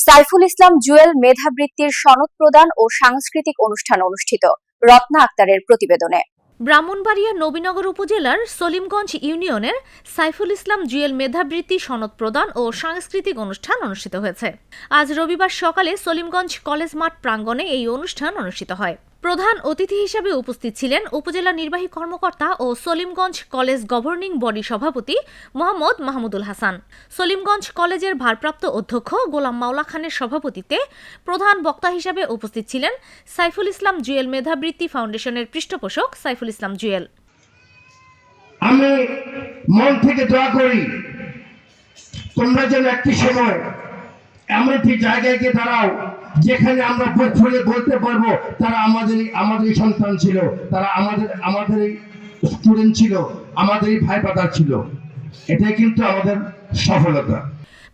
সাইফুল ইসলাম জুয়েল মেধাবৃত্তির সনদ প্রদান ও সাংস্কৃতিক অনুষ্ঠান অনুষ্ঠিত। রত্না আক্তারের প্রতিবেদনে। ব্রাহ্মণবাড়িয়া নবীনগর উপজেলার সলিমগঞ্জ ইউনিয়নের সাইফুল ইসলাম জুয়েল মেধাবৃত্তি সনদ প্রদান ও সাংস্কৃতিক অনুষ্ঠান অনুষ্ঠিত হয়েছে। আজ রবিবার সকালে সলিমগঞ্জ কলেজ মাঠ প্রাঙ্গণে এই অনুষ্ঠান অনুষ্ঠিত হয়। প্রধান অতিথি হিসেবে উপস্থিত ছিলেন উপজেলা নির্বাহী কর্মকর্তা ও সলিমগঞ্জ কলেজ গভর্নিং বডি সভাপতি মোহাম্মদ মাহমুদুল হাসান। সলিমগঞ্জ কলেজের ভারপ্রাপ্ত অধ্যক্ষ গোলাম মাওলা খানের সভাপতিত্বে প্রধান বক্তা হিসেবে উপস্থিত ছিলেন সাইফুল ইসলাম জুয়েল মেধাবৃত্তি ফাউন্ডেশনের পৃষ্ঠপোষক সাইফুল ইসলাম জুয়েল। আমি মন থেকে দোয়া করি তোমরা যেন একটি সময় এমন একটি জায়গায় গিয়ে দাঁড়াও যেখানে আমরা বলতে পারবো তারা আমাদের সন্তান ছিল, তারা আমাদের স্টুডেন্ট ছিল, আমাদের ভাই ব্রাদার ছিল। এটাই কিন্তু আমাদের সফলতা।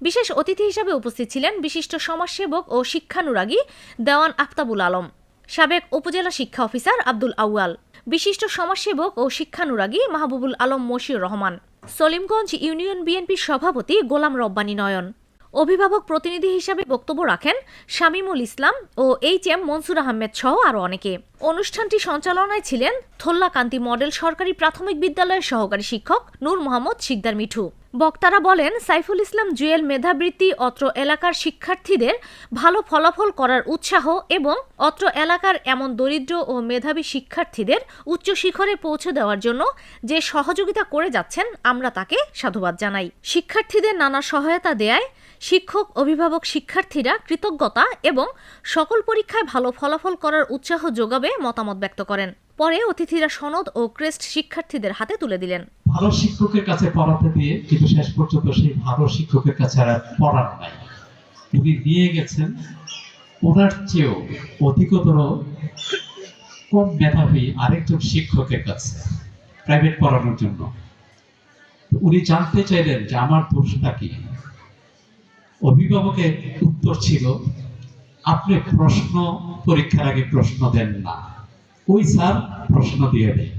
বিশেষ অতিথি হিসেবে উপস্থিত ছিলেন বিশিষ্ট সমাজসেবক ও শিক্ষানুরাগী দেওয়ান আফতাবুল আলম, সাবেক উপজেলা শিক্ষা অফিসার আব্দুল আউয়াল, বিশিষ্ট সমাজসেবক ও শিক্ষানুরাগী মাহবুবুল আলম মশিউর রহমান, সলিমগঞ্জ ইউনিয়ন বিএনপির সভাপতি গোলাম রব্বানী নয়ন। অভিভাবক প্রতিনিধি হিসেবে বক্তব্য রাখেন শামীমুল ইসলাম ও এইচ.এম. মনসুর আহমেদ সহ আরও অনেকে। অনুষ্ঠানটি সঞ্চালনায় ছিলেন থোল্লাকান্তি মডেল সরকারি প্রাথমিক বিদ্যালয়ের সহকারী শিক্ষক নূর মোহাম্মদ শিকদার মিঠু। বক্তারা বলেন, সাইফুল ইসলাম জুয়েল মেধাবৃত্তি অত্র এলাকার শিক্ষার্থীদের ভালো ফলাফল করার উৎসাহ এবং অত্র এলাকার এমন দরিদ্র ও মেধাবী শিক্ষার্থীদের উচ্চ শিখরে পৌঁছে দেওয়ার জন্য যে সহযোগিতা করে যাচ্ছেন আমরা তাকে সাধুবাদ জানাই। শিক্ষার্থীদের নানা সহায়তা দেয়ায় শিক্ষক, অভিভাবক, শিক্ষার্থীরা কৃতজ্ঞতা এবং সকল পরীক্ষায় ভালো ফলাফল করার উৎসাহ যোগাবে মতামত ব্যক্ত করেন। পরে অতিথিরা সনদ ও ক্রেস্ট শিক্ষার্থীদের হাতে তুলে দিলেন। ভালো শিক্ষকের কাছে পড়াতে দিয়ে কিন্তু শেষ পর্যন্ত সেই ভালো শিক্ষকের কাছে আর পড়ানো নাই, উনি নিয়ে গেছেন ওনার চেয়েও অধিকতর কম মেধাবী আরেকজন শিক্ষকের কাছে প্রাইভেট পড়ানোর জন্য। উনি জানতে চাইলেন যে আমার দোষটা কি। অভিভাবকের উত্তর ছিল, আপনি প্রশ্ন পরীক্ষার আগে প্রশ্ন দেন না, ওই স্যার প্রশ্ন দিয়ে দেয়।